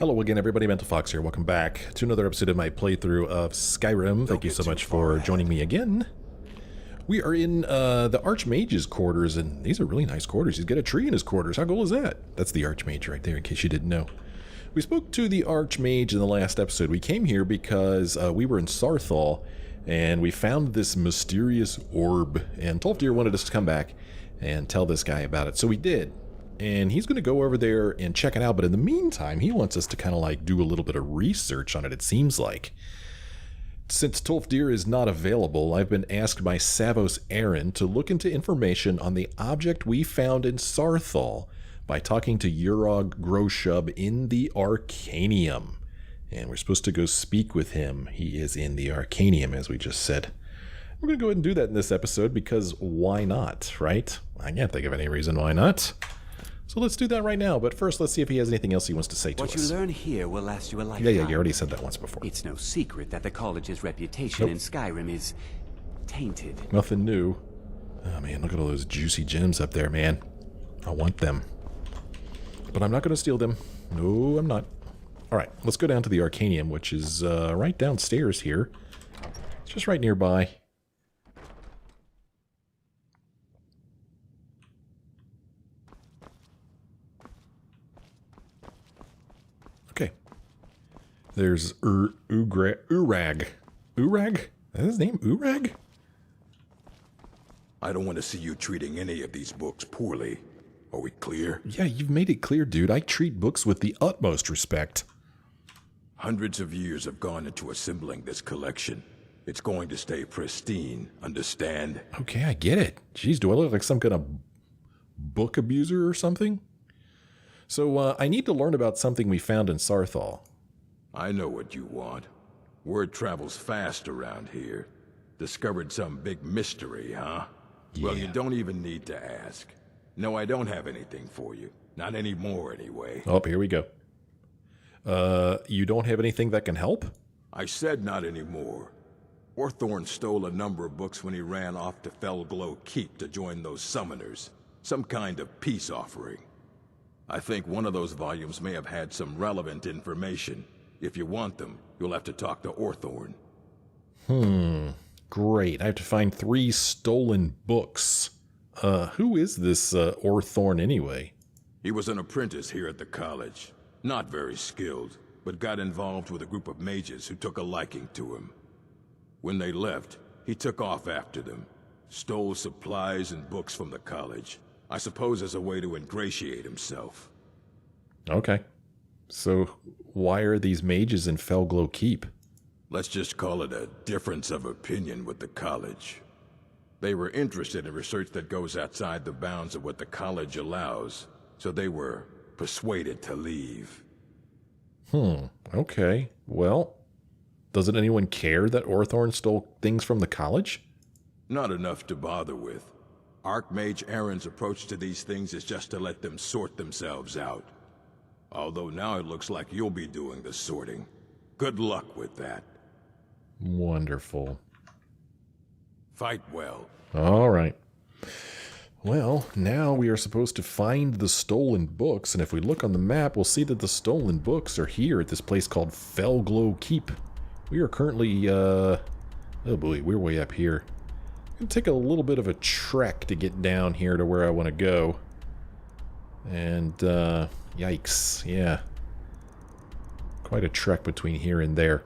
Hello again, everybody. Mental Fox here. Welcome back to another episode of my playthrough of Skyrim. Thank you so much for joining me again. We are in the Archmage's quarters, and these are really nice quarters. He's got a tree in his quarters. How cool is that? That's the Archmage right there, in case you didn't know. We spoke to the Archmage in the last episode. We came here because we were in Saarthal, and we found this mysterious orb, and Tolfdir wanted us to come back and tell this guy about it. So we did. And he's going to go over there and check it out, but in the meantime, he wants us to kind of like do a little bit of research on it, it seems like. Since Tolfdir is not available, I've been asked by Savos Aaron to look into information on the object we found in Saarthal by talking to Urag gro-Shub in the Arcanium. And we're supposed to go speak with him. He is in the Arcanium, as we just said. We're going to go ahead and do that in this episode because why not, right? I can't think of any reason why not. So let's do that right now, but first let's see if he has anything else he wants to say to us. What you learn here will last you a lifetime. Yeah, you already said that once before. It's no secret that the college's reputation in Skyrim is tainted. Nothing new. Oh man, look at all those juicy gems up there, man. I want them. But I'm not going to steal them. No, I'm not. Alright, let's go down to the Arcanium, which is right downstairs here. It's just right nearby. Okay. There's Urag. Urag? Is that his name? Urag? I don't want to see you treating any of these books poorly. Are we clear? Yeah, you've made it clear, dude. I treat books with the utmost respect. Hundreds of years have gone into assembling this collection. It's going to stay pristine, understand? Okay, I get it. Jeez, do I look like some kind of book abuser or something? So, I need to learn about something we found in Saarthal. I know what you want. Word travels fast around here. Discovered some big mystery, huh? Yeah. Well, you don't even need to ask. No, I don't have anything for you. Not anymore, anyway. Oh, here we go. You don't have anything that can help? I said not anymore. Orthorn stole a number of books when he ran off to Felglow Keep to join those summoners. Some kind of peace offering. I think one of those volumes may have had some relevant information. If you want them, you'll have to talk to Orthorn. Great. I have to find 3 stolen books. Who is this Orthorn anyway? He was an apprentice here at the college. Not very skilled, but got involved with a group of mages who took a liking to him. When they left, he took off after them. Stole supplies and books from the college. I suppose as a way to ingratiate himself. Okay. So, why are these mages in Felglow Keep? Let's just call it a difference of opinion with the college. They were interested in research that goes outside the bounds of what the college allows, so they were persuaded to leave. Okay. Well, doesn't anyone care that Orthorn stole things from the college? Not enough to bother with. Archmage Aaron's approach to these things is just to let them sort themselves out. Although now it looks like you'll be doing the sorting. Good luck with that. Wonderful. Fight well. All right. Well, now we are supposed to find the stolen books, and if we look on the map, we'll see that the stolen books are here at this place called Felglow Keep. We are currently, oh boy, we're way up here. It'll take a little bit of a trek to get down here to where I want to go. And, yikes, yeah. Quite a trek between here and there.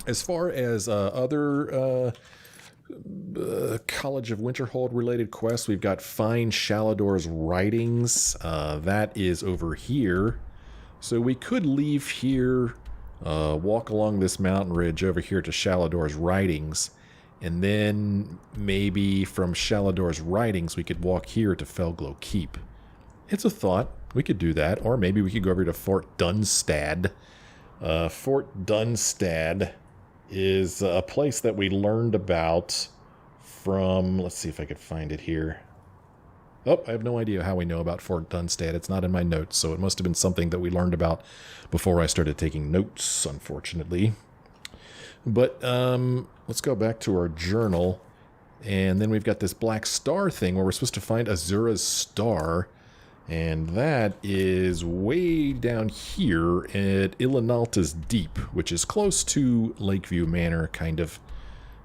As far as other College of Winterhold related quests, we've got Find Shalador's Writings. That is over here. So we could leave here, walk along this mountain ridge over here to Shalador's Writings, and then maybe from Shalador's Writings we could walk here to Felglow Keep. It's a thought. We could do that. Or maybe we could go over to Fort Dunstad. Fort Dunstad is a place that we learned about from... Let's see if I could find it here. Oh, I have no idea how we know about Fort Dunstad. It's not in my notes, so it must have been something that we learned about before I started taking notes, unfortunately. But let's go back to our journal. And then we've got this black star thing where we're supposed to find Azura's star. And that is way down here at Ilinalta's Deep, which is close to Lakeview Manor, kind of.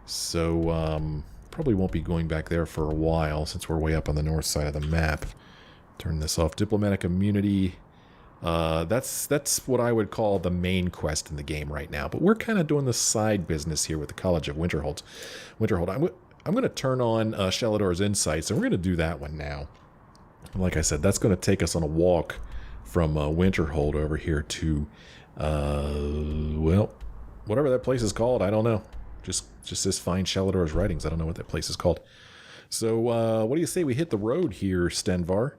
So, probably won't be going back there for a while, since we're way up on the north side of the map. Turn this off. Diplomatic immunity. That's what I would call the main quest in the game right now. But we're kind of doing the side business here with the College of Winterhold. I'm going to turn on Shelador's Insights, and we're going to do that one now. Like I said, that's going to take us on a walk from Winterhold over here to, well, whatever that place is called, I don't know. Just says find Shelador's writings. I don't know what that place is called. So, what do you say we hit the road here, Stenvar,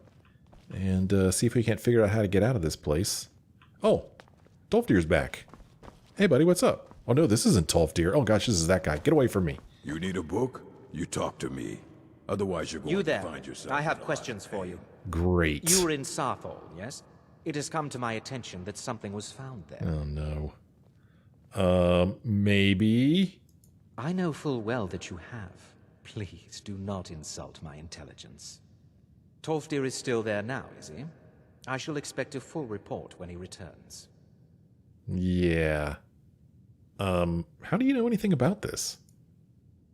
and see if we can't figure out how to get out of this place? Oh, Tolfdir's back. Hey, buddy, what's up? Oh, no, this isn't Tolfdir. Oh, gosh, this is that guy. Get away from me. You need a book? You talk to me. Otherwise, you're going to find yourself. I have questions for you. Great. You were in Saarthal, yes? It has come to my attention that something was found there. Oh, no. Maybe? I know full well that you have. Please do not insult my intelligence. Tolfdir is still there now, is he? I shall expect a full report when he returns. Yeah. How do you know anything about this?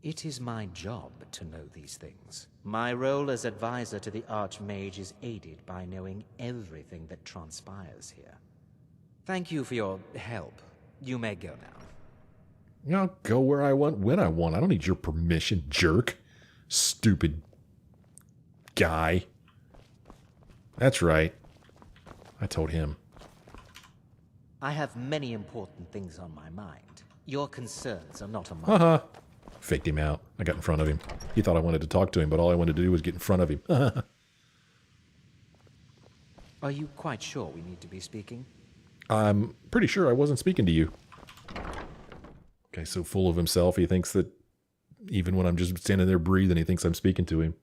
It is my job to know these things. My role as advisor to the Archmage is aided by knowing everything that transpires here. Thank you for your help. You may go now. I'll go where I want, when I want. I don't need your permission, jerk. Stupid guy. That's right. I told him. I have many important things on my mind. Your concerns are not among Haha. Faked him out. I got in front of him. He thought I wanted to talk to him, but all I wanted to do was get in front of him. Are you quite sure we need to be speaking? I'm pretty sure I wasn't speaking to you. Okay, so full of himself, he thinks that even when I'm just standing there breathing, he thinks I'm speaking to him.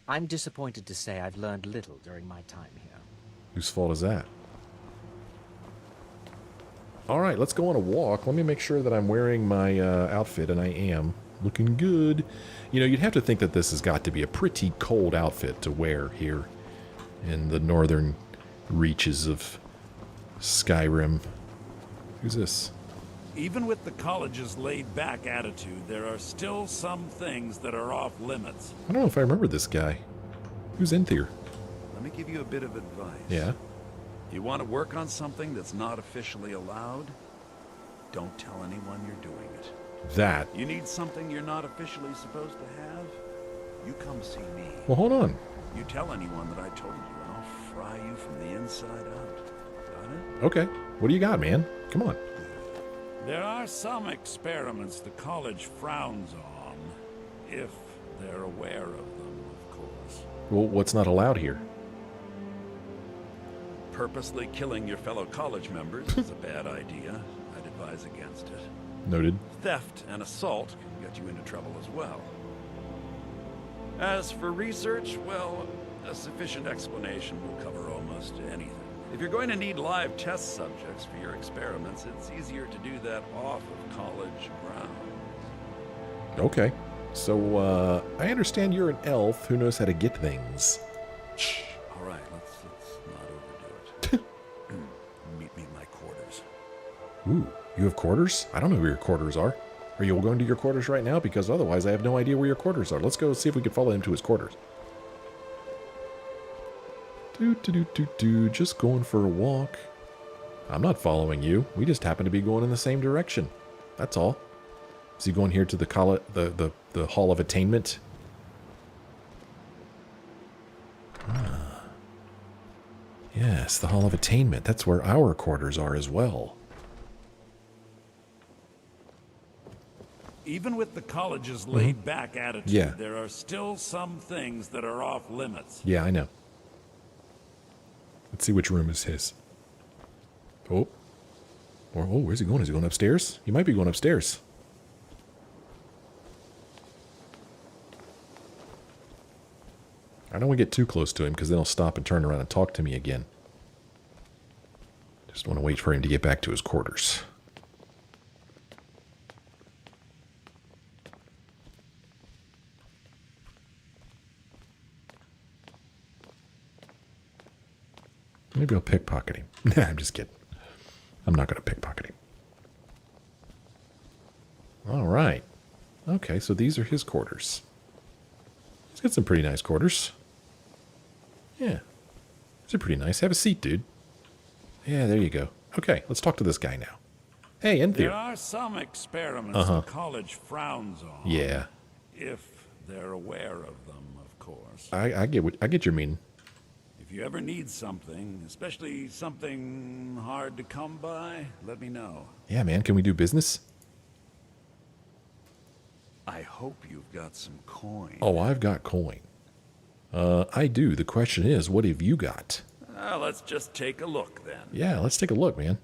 I'm disappointed to say I've learned little during my time here. Whose fault is that? All right, let's go on a walk. Let me make sure that I'm wearing my outfit, and I am. Looking good. You know, you'd have to think that this has got to be a pretty cold outfit to wear here in the northern reaches of Skyrim. Who's this? Even with the college's laid-back attitude, there are still some things that are off limits. I don't know if I remember this guy. Who's Enthir? Let me give you a bit of advice. Yeah? You want to work on something that's not officially allowed? Don't tell anyone you're doing it. That. You need something you're not officially supposed to have? You come see me. Well, hold on. You tell anyone that I told you, and I'll fry you from the inside out. Got it? Okay. What do you got, man? Come on. There are some experiments the college frowns on, if they're aware of them, of course. Well, what's not allowed here? Purposely killing your fellow college members is a bad idea. I'd advise against it. Noted. Theft and assault can get you into trouble as well. As for research, well, a sufficient explanation will cover almost anything. If you're going to need live test subjects for your experiments, it's easier to do that off of college grounds. Okay. So, I understand you're an elf who knows how to get things. Shh. All right, let's not overdo it. Meet me in my quarters. Ooh, you have quarters? I don't know where your quarters are. Are you going to your quarters right now? Because otherwise I have no idea where your quarters are. Let's go see if we can follow him to his quarters. Just going for a walk. I'm not following you. We just happen to be going in the same direction. That's all. Is he going here to the the Hall of Attainment? Ah. Yes, the Hall of Attainment. That's where our quarters are as well. Even with the college's laid-back attitude, Yeah. there are still some things that are off limits. Yeah, I know. Let's see which room is his. Oh, where's he going? Is he going upstairs? He might be going upstairs. I don't want to get too close to him because then he'll stop and turn around and talk to me again. Just want to wait for him to get back to his quarters. Maybe I'll pickpocket him. Nah, I'm just kidding. I'm not going to pickpocket him. All right. Okay, so these are his quarters. He's got some pretty nice quarters. Yeah. These are pretty nice. Have a seat, dude. Yeah, there you go. Okay, let's talk to this guy now. Hey, Enthir. There are some experiments the college frowns on. Yeah. If they're aware of them, of course. I get your meaning. If you ever need something, especially something hard to come by, let me know. Yeah, man, can we do business? I hope you've got some coin. Oh, I've got coin. I do. The question is, what have you got? Let's just take a look then. Yeah, let's take a look, man.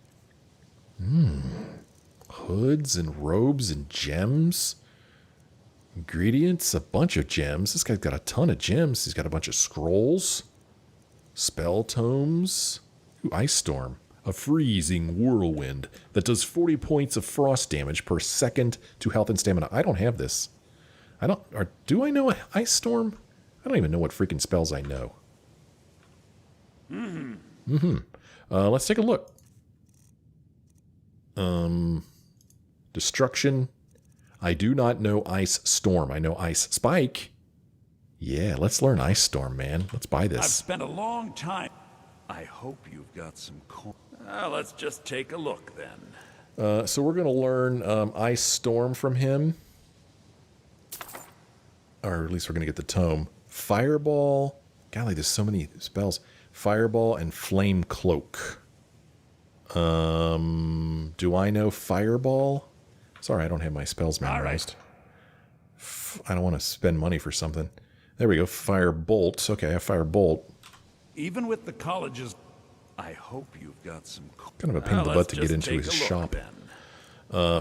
Hoods and robes and gems. Ingredients, a bunch of gems. This guy's got a ton of gems. He's got a bunch of scrolls. Spell tomes. Ooh, Ice Storm. A freezing whirlwind that does 40 points of frost damage per second to health and stamina. I don't have this. Do I know Ice Storm? I don't even know what freaking spells I know. Let's take a look. Destruction. I do not know Ice Storm. I know Ice Spike. Yeah, let's learn Ice Storm, man. Let's buy this. I've spent a long time. I hope you've got some coin. Let's just take a look then. So we're going to learn Ice Storm from him. Or at least we're going to get the tome. Fireball. Golly, there's so many spells. Fireball and Flame Cloak. Do I know Fireball? Sorry, I don't have my spells memorized. I don't want to spend money for something. There we go. Firebolt. Okay, I have Firebolt. Even with the colleges, I hope you've got some... Kind of a pain in the butt to get into his shop.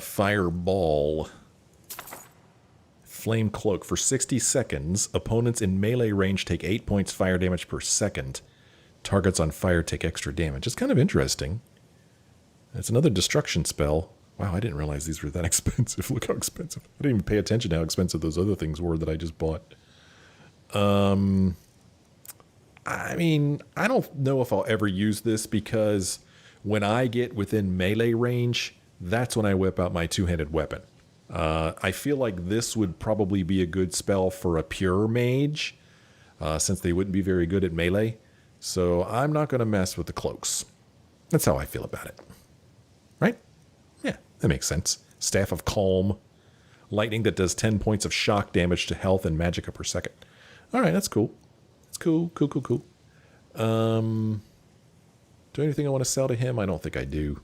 Fireball. Flame Cloak. For 60 seconds, opponents in melee range take 8 points fire damage per second. Targets on fire take extra damage. It's kind of interesting. It's another destruction spell. Wow, I didn't realize these were that expensive. Look how expensive. I didn't even pay attention to how expensive those other things were that I just bought. I mean, I don't know if I'll ever use this because when I get within melee range, that's when I whip out my two-handed weapon. I feel like this would probably be a good spell for a pure mage, since they wouldn't be very good at melee. So I'm not going to mess with the cloaks. That's how I feel about it. Right? Yeah, that makes sense. Staff of Calm. Lightning that does 10 points of shock damage to health and magicka per second. All right, that's cool. That's cool. Cool. Do I have anything I want to sell to him? I don't think I do.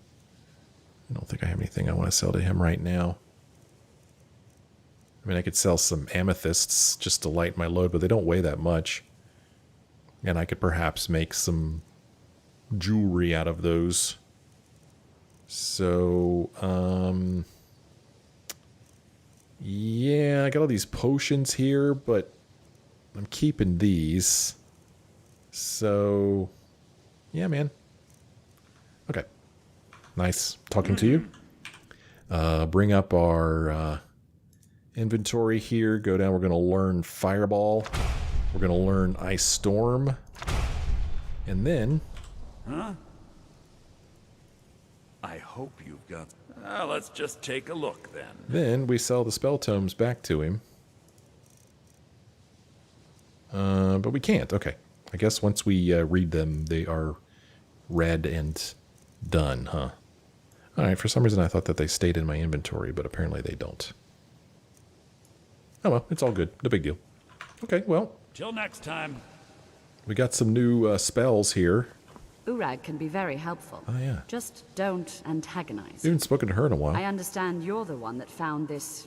I don't think I have anything I want to sell to him right now. I mean, I could sell some amethysts just to lighten my load, but they don't weigh that much. And I could perhaps make some jewelry out of those. So, yeah, I got all these potions here, but I'm keeping these. So, yeah, man. Okay. Nice talking to you. Bring up our inventory here. Go down. We're going to learn Fireball. We're going to learn Ice Storm. And then... I hope you've got... let's just take a look then. Then we sell the spell tomes back to him. But we can't. Okay. I guess once we read them, they are read and done, huh? Alright, for some reason I thought that they stayed in my inventory, but apparently they don't. Oh well, it's all good. No big deal. Okay, well. Till next time. We got some new spells here. Urag can be very helpful. Oh, yeah. Just don't antagonize. I haven't spoken to her in a while. I understand you're the one that found this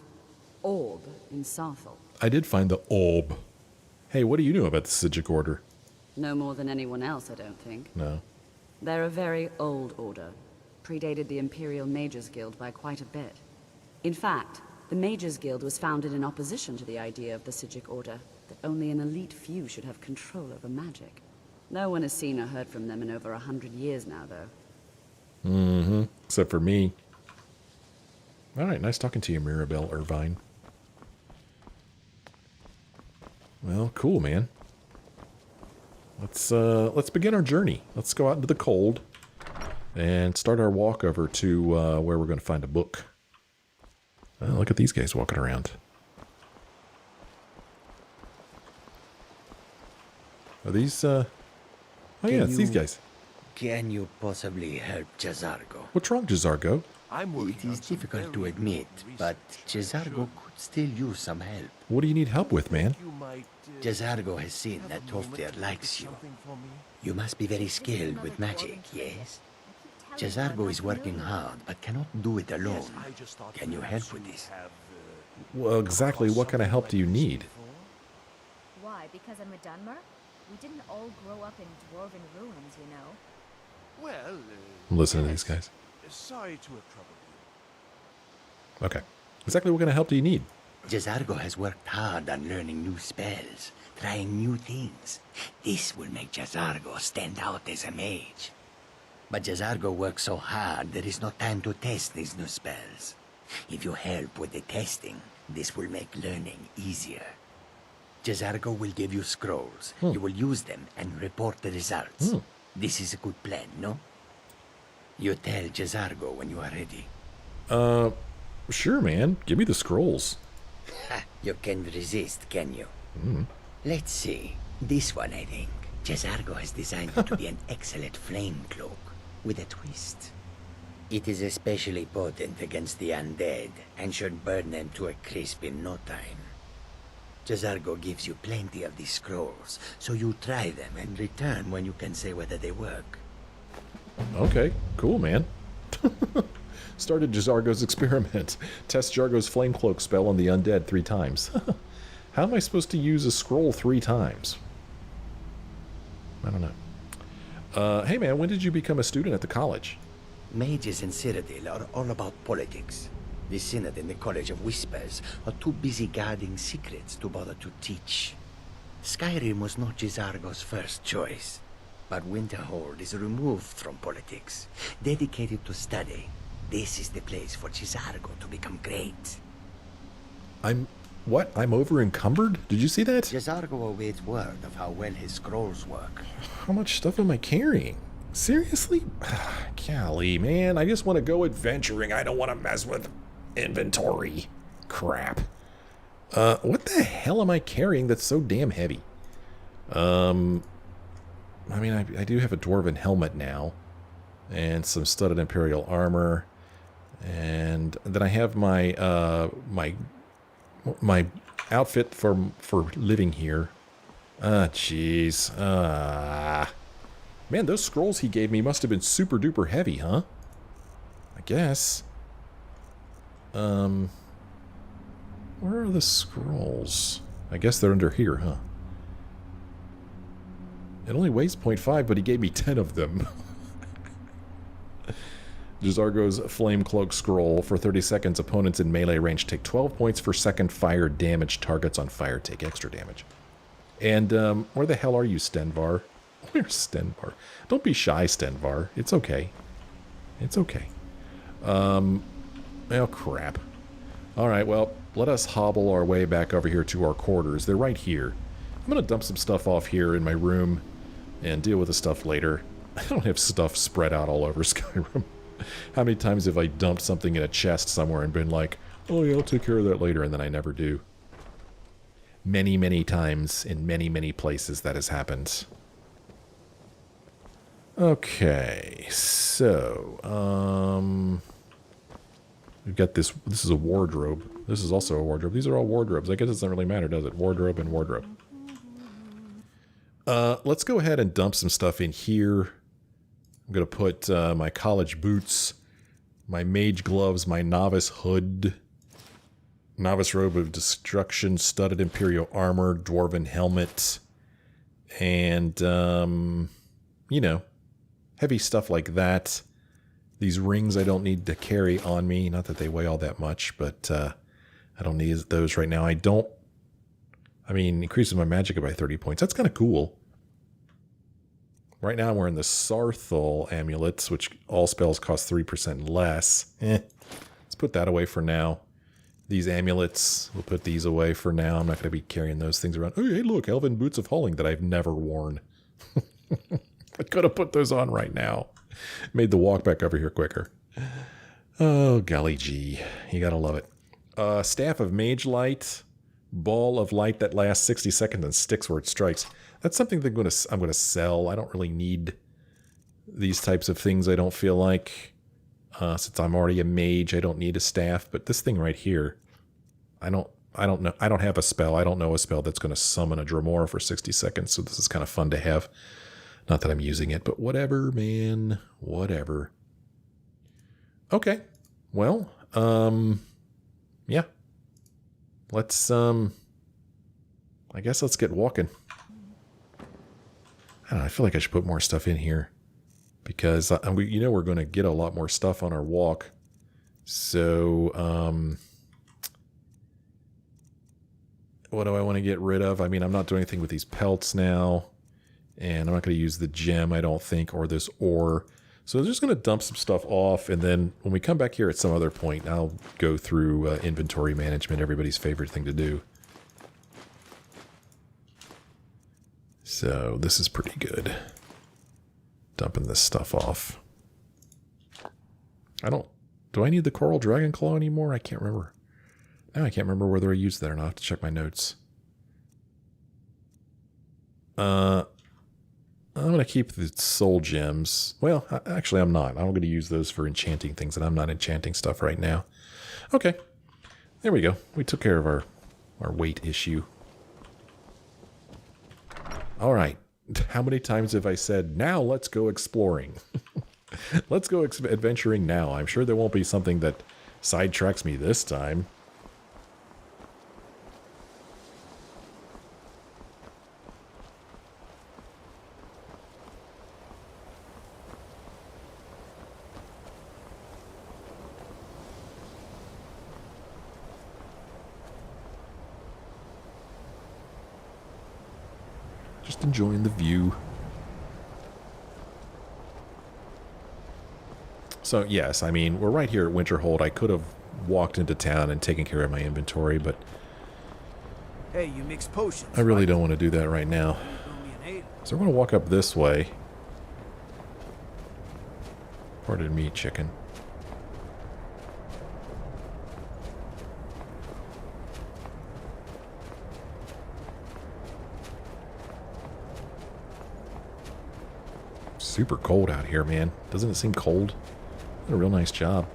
orb in Saarthal. I did find the orb. Hey, what do you know about the Sigic Order? No more than anyone else, I don't think. No. They're a very old order. Predated the Imperial Mages Guild by quite a bit. In fact, the Mages Guild was founded in opposition to the idea of the Sigic Order, that only an elite few should have control over magic. No one has seen or heard from them in over 100 years now, though. Mm-hmm. Except for me. Alright, nice talking to you, Mirabelle Irvine. Well, cool, man. Let's begin our journey. Let's go out into the cold and start our walk over to where we're going to find a book. Look at these guys walking around. Are these, oh yeah, it's these guys. Can you possibly help Jzargo? What's wrong, Jzargo? It is difficult to admit, but Jzargo could still use some help. What do you need help with, man? Jzargo has seen that Enthir likes you. You must be very skilled with magic, yes? Jzargo is working hard, but cannot do it alone. Can you help with this? Well, exactly what kind of help do you need? Why? Because I'm a Dunmer? We didn't all grow up in dwarven ruins, you know. Well, Listen to these guys. sorry to have troubled you. Okay. Exactly what kind of help do you need? Jzargo has worked hard on learning new spells, trying new things. This will make Jzargo stand out as a mage. But Jzargo works so hard, there is no time to test these new spells. If you help with the testing, this will make learning easier. Jzargo will give you scrolls. You will use them and report the results. This is a good plan, no? You tell Jzargo when you are ready. Sure, man. Give me the scrolls. Ha, you can't resist, can you? Let's see. This one, I think. Jzargo has designed it to be an excellent flame cloak with a twist. It is especially potent against the undead and should burn them to a crisp in no time. Jzargo gives you plenty of these scrolls, so you try them and return when you can say whether they work. Okay, cool, man. Started Jzargo's experiment. Test Jzargo's flame cloak spell on the undead 3 times. How am I supposed to use a scroll 3 times? I don't know. Hey man, when did you become a student at the college? Mages in Cyrodiil are all about politics. The Synod and the College of Whispers are too busy guarding secrets to bother to teach. Skyrim was not Jzargo's first choice, but Winterhold is removed from politics, dedicated to study. This is the place for Jzargo to become great. What? I'm over encumbered? Did you see that? Jzargo awaits word of how well his scrolls work. How much stuff am I carrying? Seriously? Golly, man, I just want to go adventuring. I don't want to mess with inventory. Crap. What the hell am I carrying that's so damn heavy? I mean, I do have a dwarven helmet now. And some studded imperial armor. And then I have my, my outfit for living here. Jeez. Man, those scrolls he gave me must have been super duper heavy, huh? I guess. Where are the scrolls? I guess they're under here, huh? It only weighs 0.5, but he gave me 10 of them. Jzargo's Flame Cloak Scroll. For 30 seconds, opponents in melee range take 12 points per second fire damage. Targets on fire take extra damage. And, where the hell are you, Stenvar? Where's Stenvar? Don't be shy, Stenvar. It's okay. It's okay. Oh, crap. Alright, well, let us hobble our way back over here to our quarters. They're right here. I'm going to dump some stuff off here in my room and deal with the stuff later. I don't have stuff spread out all over Skyrim. How many times have I dumped something in a chest somewhere and been like, oh yeah, I'll take care of that later, and then I never do. Many, many times in many, many places that has happened. Okay, so, we've got this is a wardrobe. This is also a wardrobe. These are all wardrobes. I guess it doesn't really matter, does it? Wardrobe and wardrobe. Let's go ahead and dump some stuff in here. I'm going to put my college boots, my mage gloves, my novice hood, novice robe of destruction, studded imperial armor, dwarven helmet, and, you know, heavy stuff like that. These rings I don't need to carry on me. Not that they weigh all that much, but I don't need those right now. I mean, increases my magic by 30 points. That's kind of cool. Right now I'm wearing the Saarthal amulets, which all spells cost 3% less. Let's put that away for now. These amulets, we'll put these away for now. I'm not going to be carrying those things around. Oh, hey, look, elven boots of hulling that I've never worn. I could have put those on right now. Made the walk back over here quicker. Oh, golly gee. You gotta love it. Staff of Mage Light. Ball of light that lasts 60 seconds and sticks where it strikes. That's something that I'm going to sell. I don't really need these types of things, I don't feel like. Since I'm already a mage, I don't need a staff. But this thing right here, I don't know. I don't have a spell. I don't know a spell that's going to summon a Dremora for 60 seconds. So this is kind of fun to have. Not that I'm using it, but whatever, man. Whatever. Okay. Well, yeah. Let's, I guess let's get walking. I don't know, I feel like I should put more stuff in here. Because, you know, we're going to get a lot more stuff on our walk. So, what do I want to get rid of? I mean, I'm not doing anything with these pelts now. And I'm not going to use the gem, I don't think, or this ore. So I'm just going to dump some stuff off, and then when we come back here at some other point, I'll go through inventory management, everybody's favorite thing to do. So this is pretty good. Dumping this stuff off. Do I need the Coral Dragon Claw anymore? I can't remember. Now I can't remember whether I used that or not. I have to check my notes. I'm going to keep the soul gems. Well, actually I'm not. I'm going to use those for enchanting things, and I'm not enchanting stuff right now. Okay. There we go. We took care of our weight issue. All right. How many times have I said, now let's go exploring? Let's go adventuring now. I'm sure there won't be something that sidetracks me this time. Just enjoying the view. So yes, I mean, we're right here at Winterhold. I could have walked into town and taken care of my inventory, but hey, you mix potions. I really don't want to do that right now. So we're going to walk up this way. Pardon me, chicken. Super cold out here, man. Doesn't it seem cold? Did a real nice job.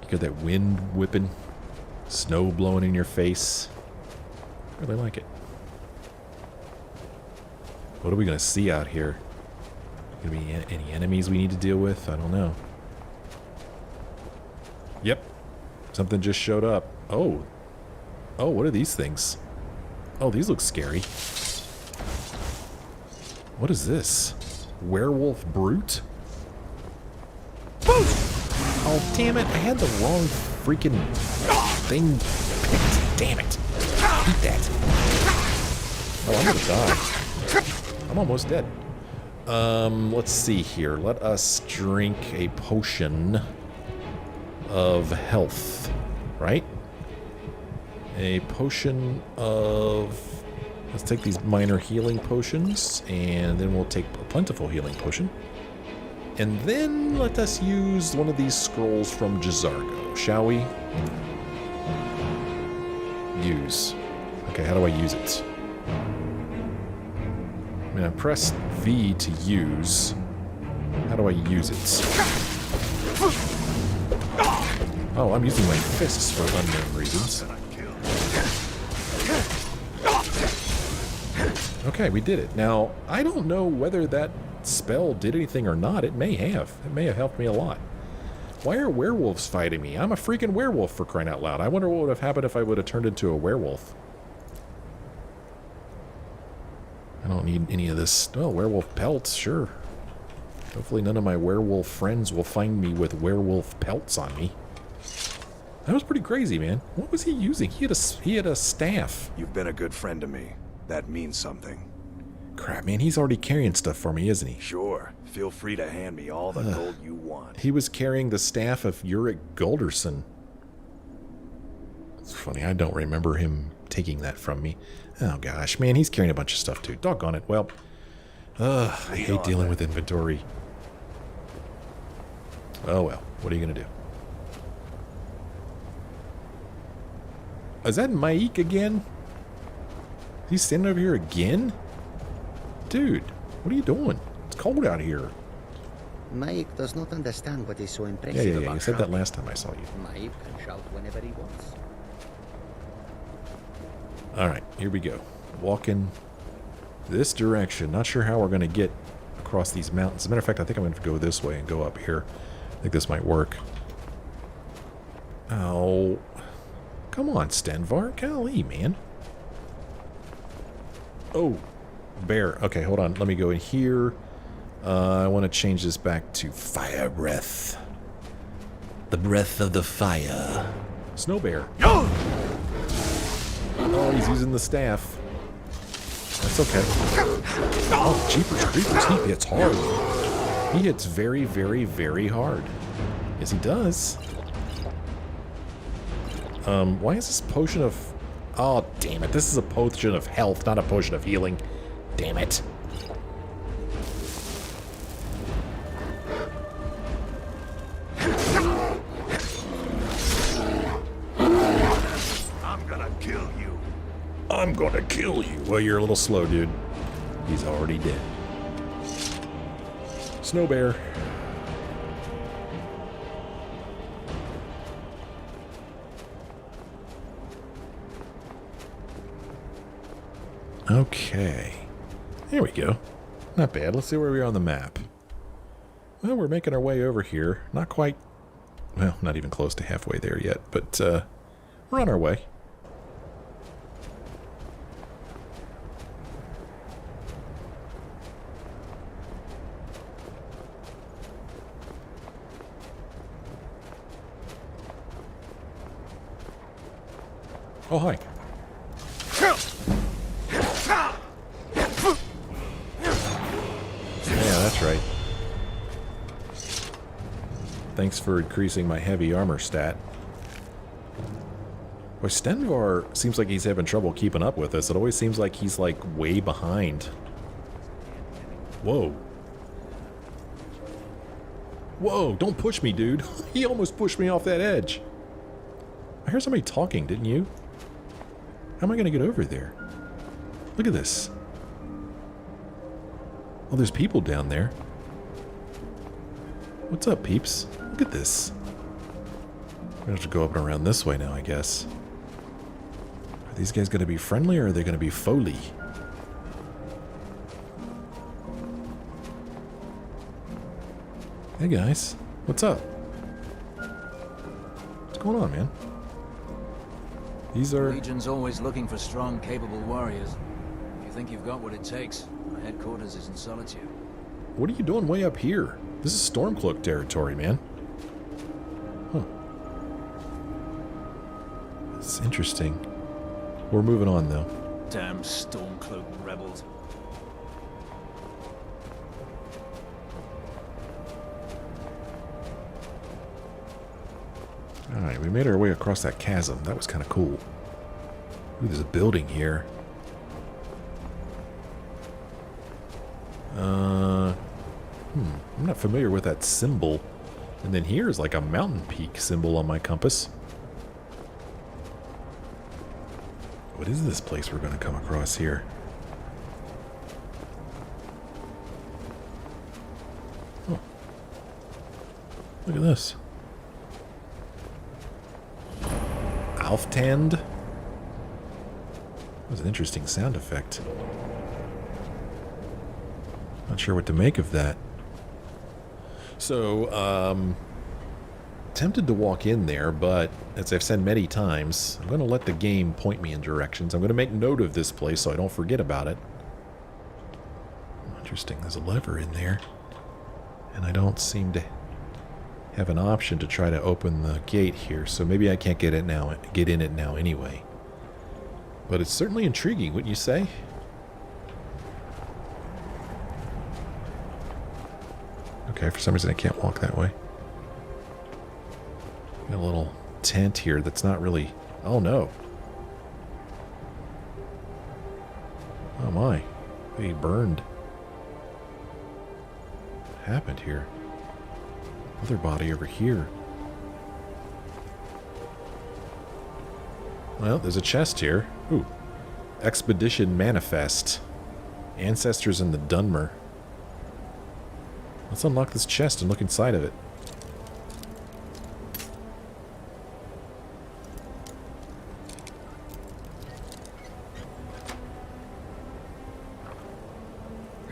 You got that wind whipping, snow blowing in your face. Really like it. What are we gonna see out here? Gonna be any enemies we need to deal with? I don't know. Yep. Something just showed up. Oh. Oh, what are these things? Oh, these look scary. What is this? Werewolf Brute? Oh, damn it. I had the wrong freaking thing picked. Damn it. Eat that. Oh, I'm gonna die. I'm almost dead. Let's see here. Let us drink a potion of health, right? A potion of... Let's take these minor healing potions, and then we'll take a plentiful healing potion. And then let us use one of these scrolls from Jzargo, shall we? Use. Okay, how do I use it? I mean, I press V to use. How do I use it? Oh, I'm using my fists for unknown reasons. Okay, we did it. Now, I don't know whether that spell did anything or not. It may have. It may have helped me a lot. Why are werewolves fighting me? I'm a freaking werewolf, for crying out loud. I wonder what would have happened if I would have turned into a werewolf. I don't need any of this. Oh, werewolf pelts, sure. Hopefully none of my werewolf friends will find me with werewolf pelts on me. That was pretty crazy, man. What was he using? He had a staff. You've been a good friend to me. That means something. Crap, man, he's already carrying stuff for me, isn't he? Sure. Feel free to hand me all the gold you want. He was carrying the staff of Urag Golderson. It's funny, I don't remember him taking that from me. Oh gosh, man, he's carrying a bunch of stuff too. Doggone it. Well, Ugh, I hate dealing with inventory. Oh well, what are you gonna do? Is that Mike again? He's standing over here again? Dude, what are you doing? It's cold out here. Mike does not understand what is so Yeah, impressive yeah, yeah. about You said that shouting. last time I saw you. Mike can shout whenever he wants. Alright, here we go. Walking this direction. Not sure how we're going to get across these mountains. As a matter of fact, I think I'm going to go this way and go up here. I think this might work. Oh. Come on, Stenvar. Golly, man. Oh. Bear. Okay, hold on. Let me go in here. I want to change this back to fire breath. The breath of the fire. Snow bear. Oh, he's using the staff. That's okay. Oh, jeepers creepers. He hits hard. He hits very, very, very hard. Yes, he does. Why is this potion of... Oh, damn it. This is a potion of health, not a potion of healing. Damn it. I'm gonna kill you. Well, you're a little slow, dude. He's already dead. Snow bear. Okay. There we go. Not bad. Let's see where we are on the map. Well, we're making our way over here. Not quite... Well, not even close to halfway there yet, but we're on our way. Oh, hi. Yeah, that's right. Thanks for increasing my heavy armor stat. Boy, Stenvar seems like he's having trouble keeping up with us. It always seems like he's, like, way behind. Whoa. Whoa, don't push me, dude. He almost pushed me off that edge. I heard somebody talking, didn't you? How am I going to get over there? Look at this. Oh, there's people down there. What's up, peeps? Look at this. I'm going to have to go up and around this way now, I guess. Are these guys going to be friendly, or are they going to be foley? Hey, guys. What's up? What's going on, man? These are... Legion's always looking for strong, capable warriors. If you think you've got what it takes, our headquarters is in Solitude. What are you doing way up here? This is Stormcloak territory, man. Huh. That's interesting. We're moving on, though. Damn Stormcloak rebels. Alright, we made our way across that chasm. That was kind of cool. Ooh, there's a building here. I'm not familiar with that symbol. And then here's like a mountain peak symbol on my compass. What is this place we're going to come across here? Oh. Look at this. Alftand? That was an interesting sound effect. Not sure what to make of that. So, tempted to walk in there, but as I've said many times, I'm going to let the game point me in directions. I'm going to make note of this place so I don't forget about it. Interesting, there's a lever in there. And I don't seem to have an option to try to open the gate here, so maybe I can't get in it now anyway. But it's certainly intriguing, wouldn't you say? Okay, for some reason I can't walk that way. Got a little tent here that's not really... Oh no. Oh my. He burned. happened here? Other body over here. Well, there's a chest here. Ooh. Expedition Manifest. Ancestors in the Dunmer. Let's unlock this chest and look inside of it.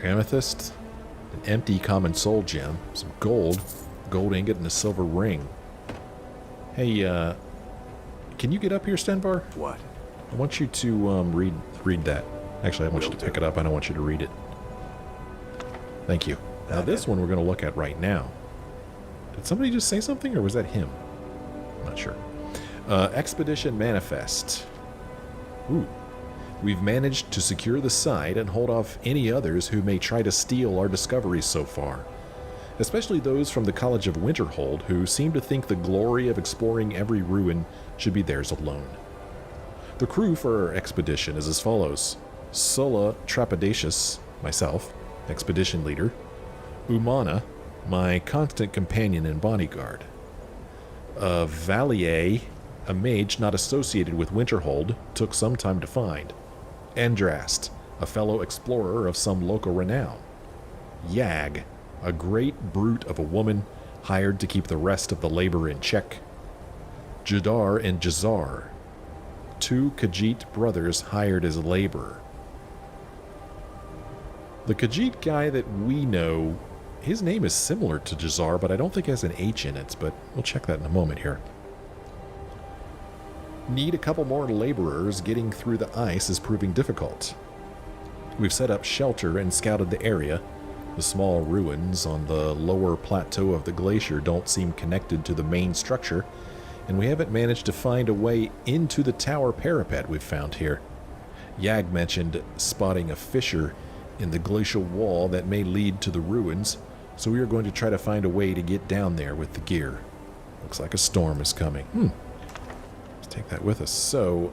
Amethyst, an empty common soul gem, some gold, gold ingot, and a silver ring. Hey, can you get up here, Stenvar? What? I want you to read that. Actually, I want you to pick it up. I don't want you to read it. Thank you. Now this one we're going to look at right now. Did somebody just say something, or was that him? I'm not sure. Expedition Manifest. Ooh. We've managed to secure the site and hold off any others who may try to steal our discoveries so far. Especially those from the College of Winterhold, who seem to think the glory of exploring every ruin should be theirs alone. The crew for our expedition is as follows. Sulla Trapadacious, myself, expedition leader. Umana, my constant companion and bodyguard. Valier, a mage not associated with Winterhold, took some time to find. Andrast, a fellow explorer of some local renown. Yag, a great brute of a woman hired to keep the rest of the labor in check. Jadar and Jzar, two Khajiit brothers hired as labor. The Khajiit guy that we know, his name is similar to Jzar, but I don't think it has an H in it, but we'll check that in a moment here. Need a couple more laborers. Getting through the ice is proving difficult. We've set up shelter and scouted the area. The small ruins on the lower plateau of the glacier don't seem connected to the main structure, and we haven't managed to find a way into the tower parapet we've found here. Yag mentioned spotting a fissure in the glacial wall that may lead to the ruins, so we are going to try to find a way to get down there with the gear. Looks like a storm is coming. Take that with us. So,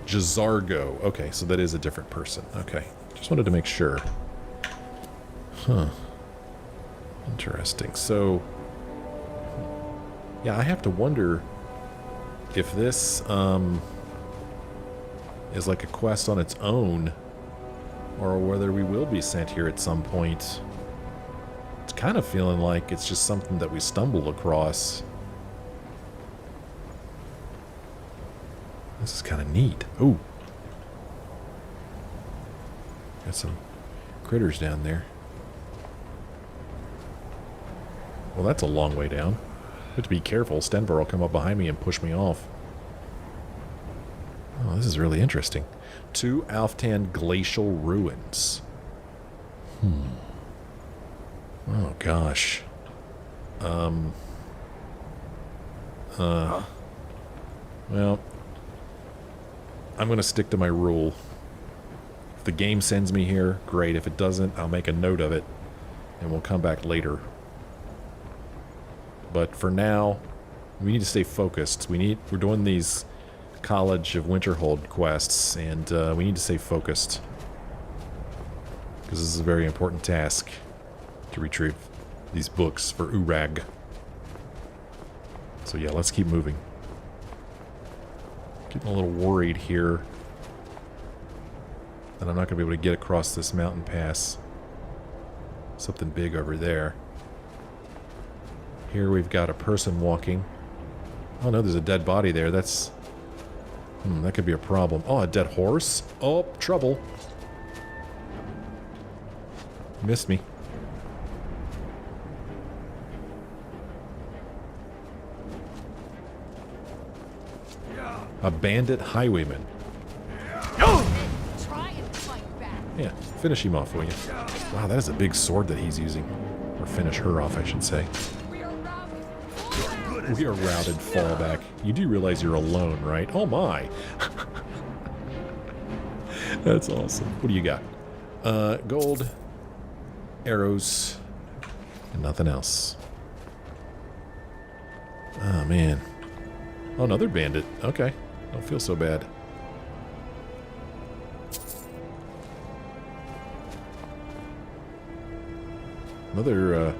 Jzargo. Okay, so that is a different person. Okay, just wanted to make sure. Huh. Interesting. So, yeah, I have to wonder if this is like a quest on its own, or whether we will be sent here at some point. It's kind of feeling like it's just something that we stumble across. This is kind of neat. Ooh. Got some critters down there. Well, that's a long way down. I have to be careful. Stenvar will come up behind me and push me off. Oh, this is really interesting. 2 Alftan glacial ruins. Oh, gosh. Well, I'm going to stick to my rule. If the game sends me here, great. If it doesn't, I'll make a note of it, and we'll come back later. But for now, we need to stay focused. We're doing these College of Winterhold quests, and we need to stay focused. Because this is a very important task. To retrieve these books for Urag. So yeah, let's keep moving. Getting a little worried here that I'm not going to be able to get across this mountain pass. Something big over there. Here we've got a person walking. Oh no, there's a dead body there. That's... that could be a problem. Oh, a dead horse? Oh, trouble. Missed me. A bandit highwayman. Yeah, finish him off, will you? Wow, that is a big sword that he's using. Or finish her off, I should say. We are routed, fallback. You do realize you're alone, right? Oh my! That's awesome. What do you got? Gold, arrows, and nothing else. Oh man. Oh, another bandit. Okay. Don't feel so bad. Another,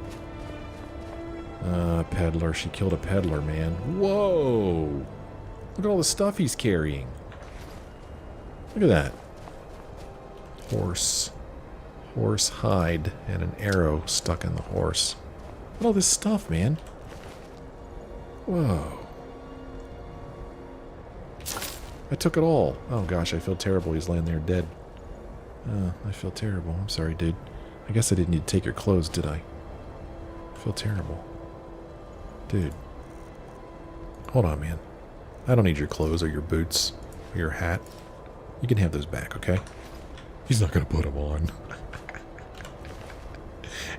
peddler. She killed a peddler, man. Whoa! Look at all the stuff he's carrying. Look at that. Horse. Horse hide and an arrow stuck in the horse. Look at all this stuff, man. Whoa. I took it all. Oh gosh, I feel terrible. He's laying there dead. Oh, I feel terrible. I'm sorry, dude. I guess I didn't need to take your clothes, did I? I feel terrible. Dude. Hold on, man. I don't need your clothes or your boots or your hat. You can have those back, okay? He's not going to put them on.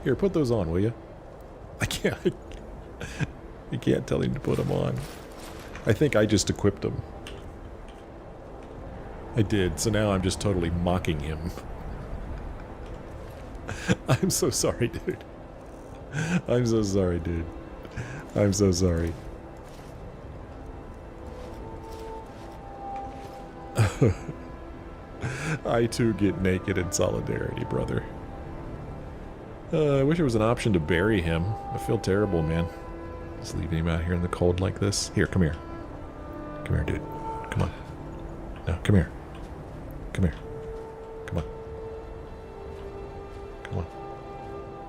Here, put those on, will you? I can't. You can't tell him to put them on. I think I just equipped him. I did, so now I'm just totally mocking him. I'm so sorry, dude. I'm so sorry, dude. I'm so sorry. I too get naked in solidarity, brother. I wish there was an option to bury him. I feel terrible, man. Just leaving him out here in the cold like this. Here, come here. Come here, dude. Come on. No, come here. Come here. Come on. Come on.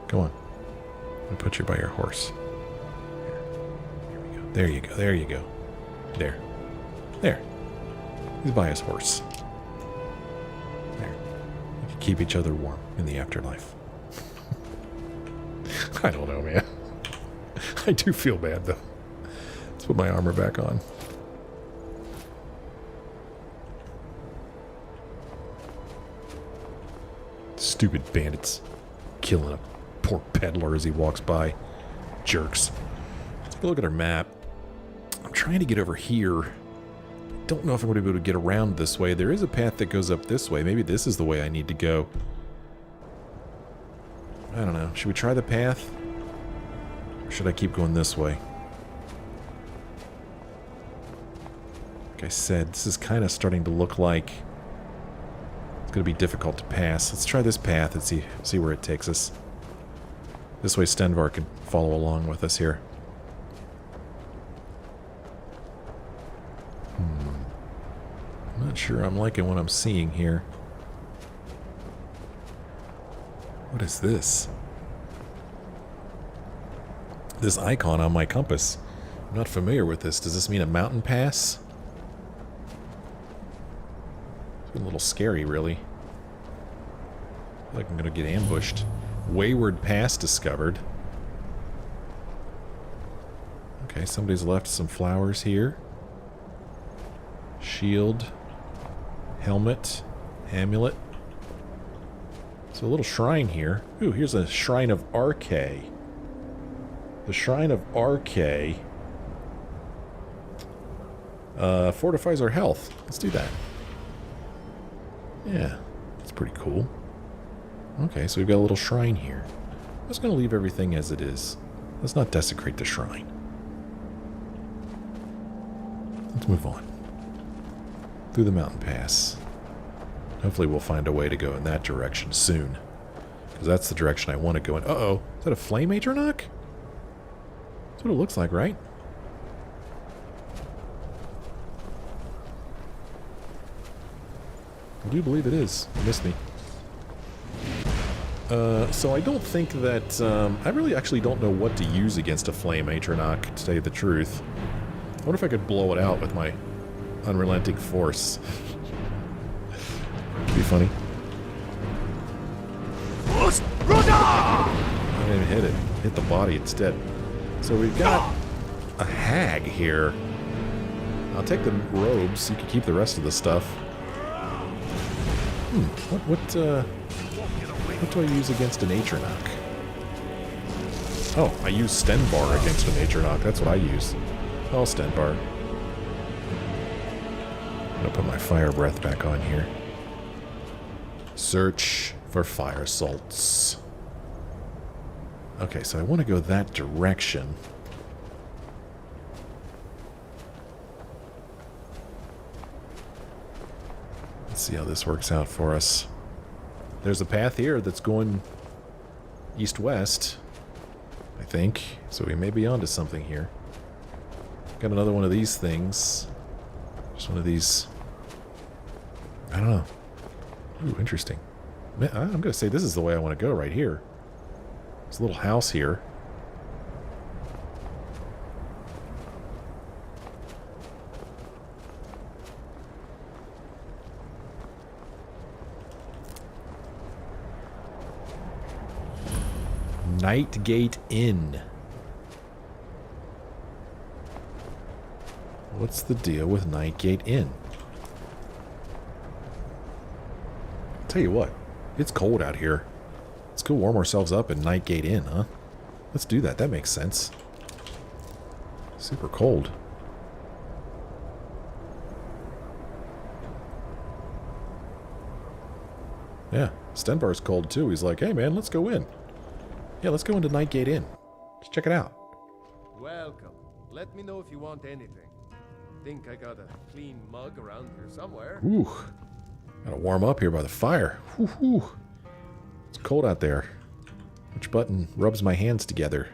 Come on. I'll put you by your horse. Here we go. There you go. There you go. There. There. He's by his horse. There. We can keep each other warm in the afterlife. I don't know, man. I do feel bad, though. Let's put my armor back on. Stupid bandits. Killing a poor peddler as he walks by. Jerks. Let's take a look at our map. I'm trying to get over here. Don't know if I'm going to be able to get around this way. There is a path that goes up this way. Maybe this is the way I need to go. I don't know. Should we try the path? Or should I keep going this way? Like I said, this is kind of starting to look like it's going to be difficult to pass. Let's try this path and see where it takes us. This way Stenvar could follow along with us here. I'm not sure I'm liking what I'm seeing here. What is this? This icon on my compass. I'm not familiar with this. Does this mean a mountain pass? It's a little scary, really. I feel like I'm gonna get ambushed. Wayward Pass discovered. Okay, somebody's left some flowers here. Shield. Helmet. Amulet. So a little shrine here. Ooh, here's a Shrine of Arche. The Shrine of Arche fortifies our health. Let's do that. Yeah, that's pretty cool. Okay, so we've got a little shrine here. I'm just going to leave everything as it is. Let's not desecrate the shrine. Let's move on. Through the mountain pass. Hopefully we'll find a way to go in that direction soon. Because that's the direction I want to go in. Uh-oh. Is that a flame atronach? That's what it looks like, right? I do believe it is. You missed me. So I don't think that... I really actually don't know what to use against a flame atronach, to tell you the truth. I wonder if I could blow it out with my unrelenting force. Be funny. I didn't even hit it. Hit the body instead. So we've got a hag here. I'll take the robes. You can keep the rest of the stuff. What do I use against an atronach? Oh, I use Stenvar against an atronach. That's what I use. Oh, Stenvar. I'm gonna put my fire breath back on here. Search for fire salts. Okay, so I want to go that direction. Let's see how this works out for us. There's a path here that's going east-west, I think. So we may be onto something here. Got another one of these things. Just one of these... I don't know. Ooh, interesting. I'm going to say this is the way I want to go right here. There's a little house here. Nightgate Inn. What's the deal with Nightgate Inn? Tell you what, it's cold out here. Let's go warm ourselves up in Nightgate Inn, huh? Let's do that. That makes sense. Super cold. Yeah, Stenbar's cold too. He's like, hey man, let's go in. Yeah, let's go into Nightgate Inn. Let's check it out. Welcome. Let me know if you want anything. Think I got a clean mug around here somewhere. Ooh. Gotta warm up here by the fire. Woo-hoo. It's cold out there. Which button rubs my hands together?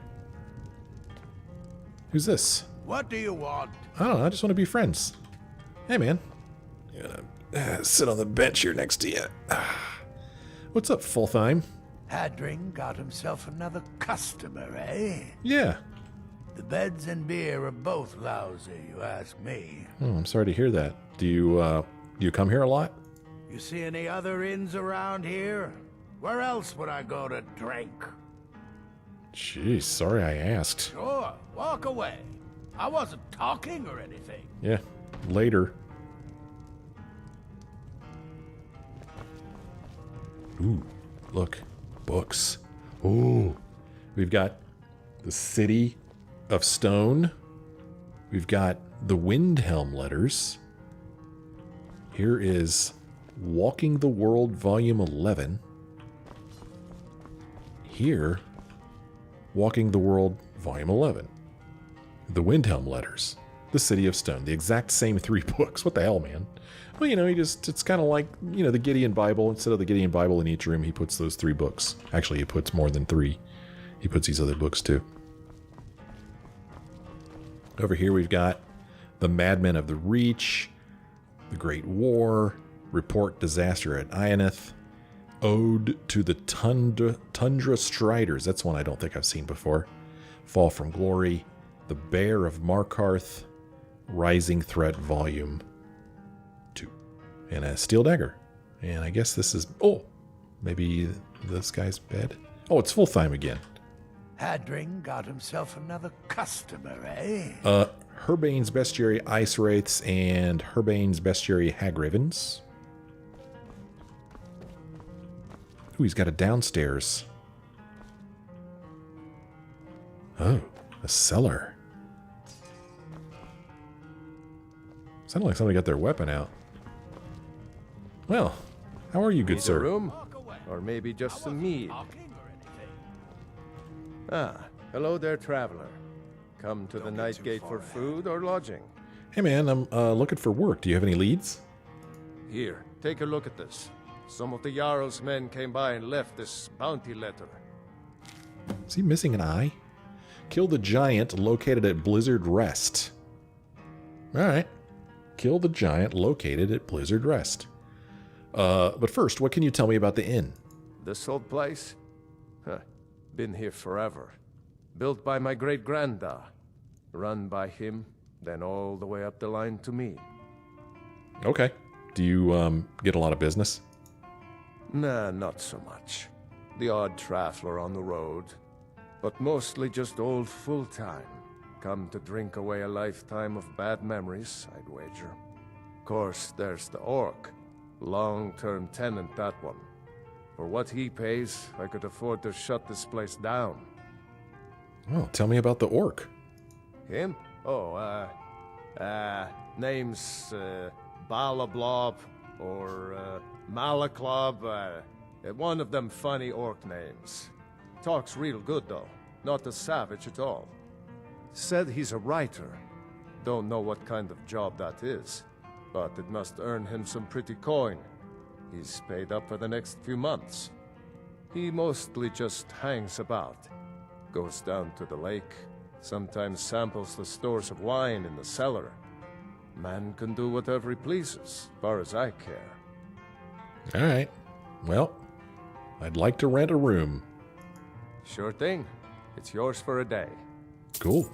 Who's this? What do you want? I don't know, I just want to be friends. Hey man. I'm gonna sit on the bench here next to you. What's up, Fultheim? Hadring got himself another customer, eh? Yeah. The beds and beer are both lousy, you ask me. Oh, I'm sorry to hear that. Do you come here a lot? You see any other inns around here? Where else would I go to drink? Jeez, sorry I asked. Sure, walk away. I wasn't talking or anything. Yeah, later. Ooh, look. Books. Ooh. We've got the City of Stone. We've got the Windhelm letters. Here is Walking the World, Volume 11. Here, Walking the World, Volume 11. The Windhelm letters. The City of Stone. The exact same 3 books. What the hell, man? Well, you know, it's kind of like, you know, the Gideon Bible. Instead of the Gideon Bible in each room, he puts those 3 books. Actually, he puts more than 3. He puts these other books, too. Over here, we've got The Madmen of the Reach, The Great War, Report Disaster at Ionith, Ode to the Tundra Striders. That's one I don't think I've seen before. Fall from Glory, The Bear of Markarth, Rising Threat Volume 2, and a Steel Dagger. And I guess this is... Oh! Maybe this guy's bed? Oh, it's Fultheim again. Hadring got himself another customer, eh? Herbane's Bestiary Ice Wraiths and Herbane's Bestiary Hagravens. Ooh, he's got a downstairs. Oh, a cellar. Sounded like somebody got their weapon out. Well, how are you, good sir? Need a room? Or maybe just some mead? Ah, hello there, traveler. Come to the Nightgate for food or lodging? Hey man, I'm looking for work. Do you have any leads? Here, take a look at this. Some of the Jarl's men came by and left this bounty letter. Is he missing an eye? Kill the giant located at Blizzard Rest. Alright. Kill the giant located at Blizzard Rest. But first, what can you tell me about the inn? This old place? Huh. Been here forever. Built by my great-granda. Run by him, then all the way up the line to me. Okay. Do you, get a lot of business? Nah, not so much. The odd traveler on the road. But mostly just old full-time. Come to drink away a lifetime of bad memories, I'd wager. Of course, there's the orc. Long-term tenant, that one. For what he pays, I could afford to shut this place down. Well, tell me about the orc. Him? Oh, name's, Balablob, or, Malaklob, one of them funny orc names. Talks real good, though. Not a savage at all. Said he's a writer. Don't know what kind of job that is, but it must earn him some pretty coin. He's paid up for the next few months. He mostly just hangs about. Goes down to the lake, sometimes samples the stores of wine in the cellar. Man can do whatever he pleases, as far as I care. All right. Well, I'd like to rent a room. Sure thing. It's yours for a day. Cool.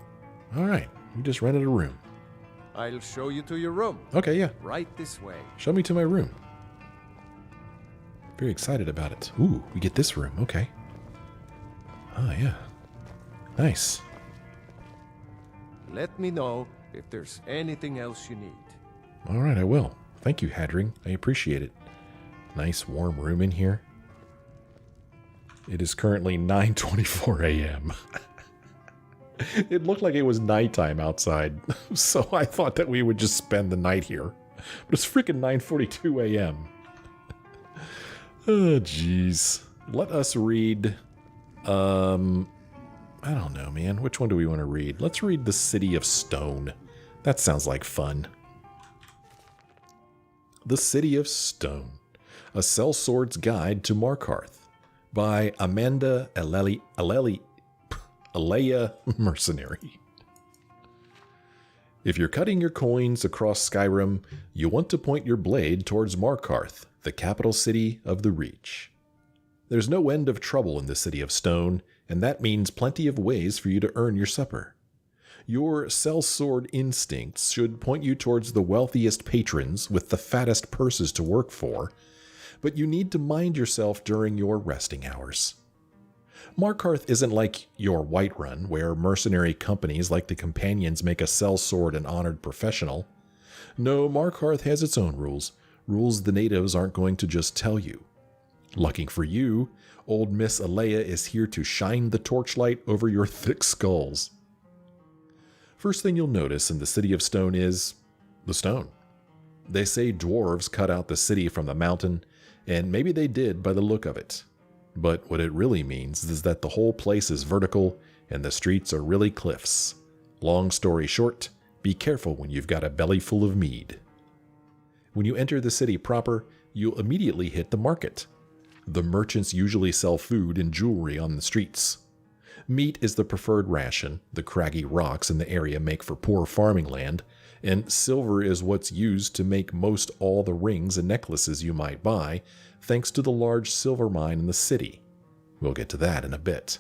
All right. You just rented a room. I'll show you to your room. Okay, yeah. Right this way. Show me to my room. Very excited about it. Ooh, we get this room. Okay. Oh, yeah. Nice. Let me know if there's anything else you need. All right, I will. Thank you, Hadring. I appreciate it. Nice warm room in here. It is currently 9:24 a.m. It looked like it was nighttime outside, so I thought that we would just spend the night here. But it's freaking 9:42 a.m. Oh, jeez. Let us read... I don't know, man. Which one do we want to read? Let's read The City of Stone. That sounds like fun. The City of Stone. A Sellsword's Guide to Markarth. By Amanda Alea Mercenary. If you're cutting your coins across Skyrim, you want to point your blade towards Markarth, the capital city of the Reach. There's no end of trouble in the City of Stone, and that means plenty of ways for you to earn your supper. Your sellsword instincts should point you towards the wealthiest patrons with the fattest purses to work for, but you need to mind yourself during your resting hours. Markarth isn't like your Whiterun, where mercenary companies like the Companions make a sellsword an honored professional. No, Markarth has its own rules the natives aren't going to just tell you. Lucky for you, old Miss Alea is here to shine the torchlight over your thick skulls. First thing you'll notice in the City of Stone is the stone. They say dwarves cut out the city from the mountain, and maybe they did by the look of it. But what it really means is that the whole place is vertical and the streets are really cliffs. Long story short, be careful when you've got a belly full of mead. When you enter the city proper, you'll immediately hit the market. The merchants usually sell food and jewelry on the streets. Meat is the preferred ration. The craggy rocks in the area make for poor farming land, and silver is what's used to make most all the rings and necklaces you might buy, thanks to the large silver mine in the city. We'll get to that in a bit.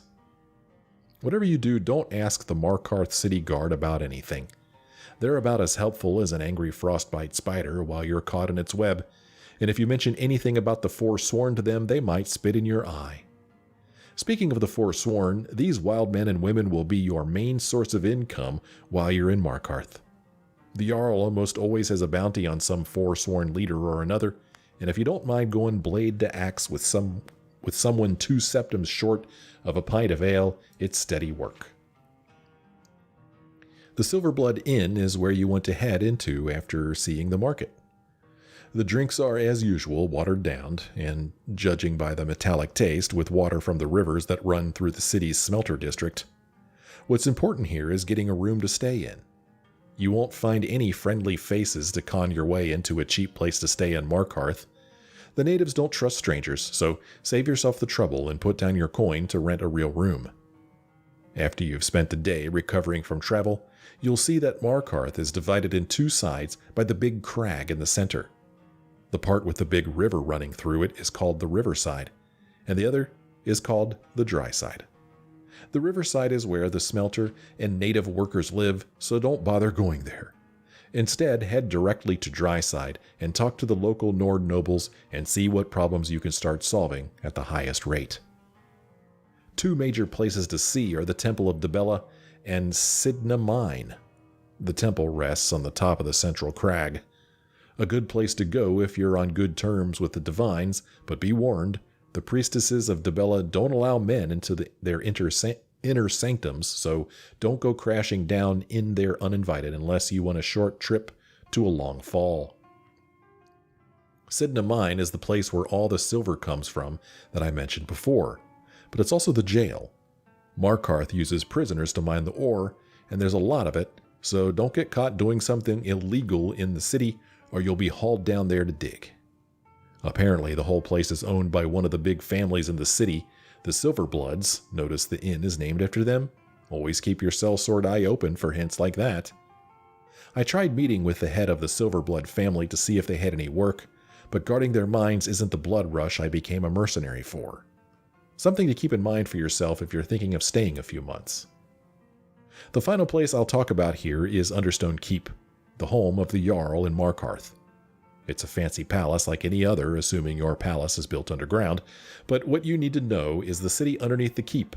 Whatever you do, don't ask the Markarth City Guard about anything. They're about as helpful as an angry frostbite spider while you're caught in its web, and if you mention anything about the Forsworn to them, they might spit in your eye. Speaking of the Forsworn, these wild men and women will be your main source of income while you're in Markarth. The Jarl almost always has a bounty on some Forsworn leader or another, and if you don't mind going blade to axe with someone 2 septums short of a pint of ale, it's steady work. The Silverblood Inn is where you want to head into after seeing the market. The drinks are, as usual, watered down, and judging by the metallic taste, with water from the rivers that run through the city's smelter district. What's important here is getting a room to stay in. You won't find any friendly faces to con your way into a cheap place to stay in Markarth. The natives don't trust strangers, so save yourself the trouble and put down your coin to rent a real room. After you've spent the day recovering from travel, you'll see that Markarth is divided in 2 sides by the big crag in the center. The part with the big river running through it is called the riverside, and the other is called the dry side. The riverside is where the smelter and native workers live, so don't bother going there. Instead, head directly to Dryside and talk to the local Nord nobles and see what problems you can start solving at the highest rate. 2 major places to see are the Temple of Dibella and Sidna Mine. The temple rests on the top of the central crag. A good place to go if you're on good terms with the Divines, but be warned, the priestesses of Dibella don't allow men into their inner sanctums, so don't go crashing down in there uninvited unless you want a short trip to a long fall. Sidna Mine is the place where all the silver comes from that I mentioned before, but it's also the jail. Markarth uses prisoners to mine the ore, and there's a lot of it, so don't get caught doing something illegal in the city or you'll be hauled down there to dig. Apparently, the whole place is owned by one of the big families in the city, the Silverbloods. Notice the inn is named after them. Always keep your sellsword eye open for hints like that. I tried meeting with the head of the Silverblood family to see if they had any work, but guarding their mines isn't the blood rush I became a mercenary for. Something to keep in mind for yourself if you're thinking of staying a few months. The final place I'll talk about here is Understone Keep, the home of the Jarl in Markarth. It's a fancy palace like any other, assuming your palace is built underground, but what you need to know is the city underneath the keep.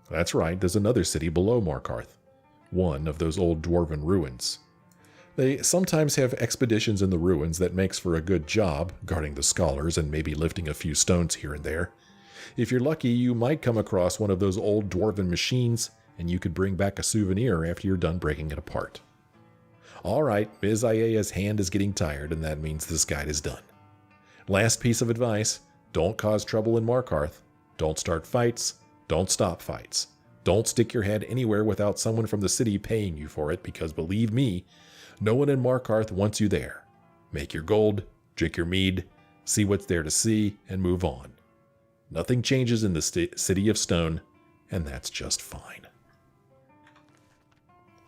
That's right, there's another city below Markarth, one of those old dwarven ruins. They sometimes have expeditions in the ruins that makes for a good job, guarding the scholars and maybe lifting a few stones here and there. If you're lucky, you might come across one of those old dwarven machines, and you could bring back a souvenir after you're done breaking it apart. Alright, Ms. Iaea's hand is getting tired, and that means this guide is done. Last piece of advice, don't cause trouble in Markarth. Don't start fights. Don't stop fights. Don't stick your head anywhere without someone from the city paying you for it, because believe me, no one in Markarth wants you there. Make your gold, drink your mead, see what's there to see, and move on. Nothing changes in the City of Stone, and that's just fine.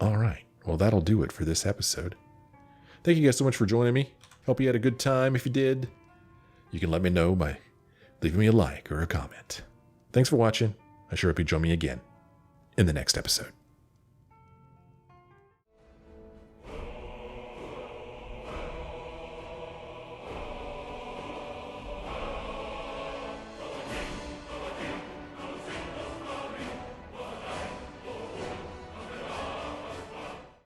Alright, well that'll do it for this episode. Thank you guys so much for joining me. Hope you had a good time. If you did, you can let me know by leaving me a like or a comment. Thanks for watching. I sure hope you join me again in the next episode.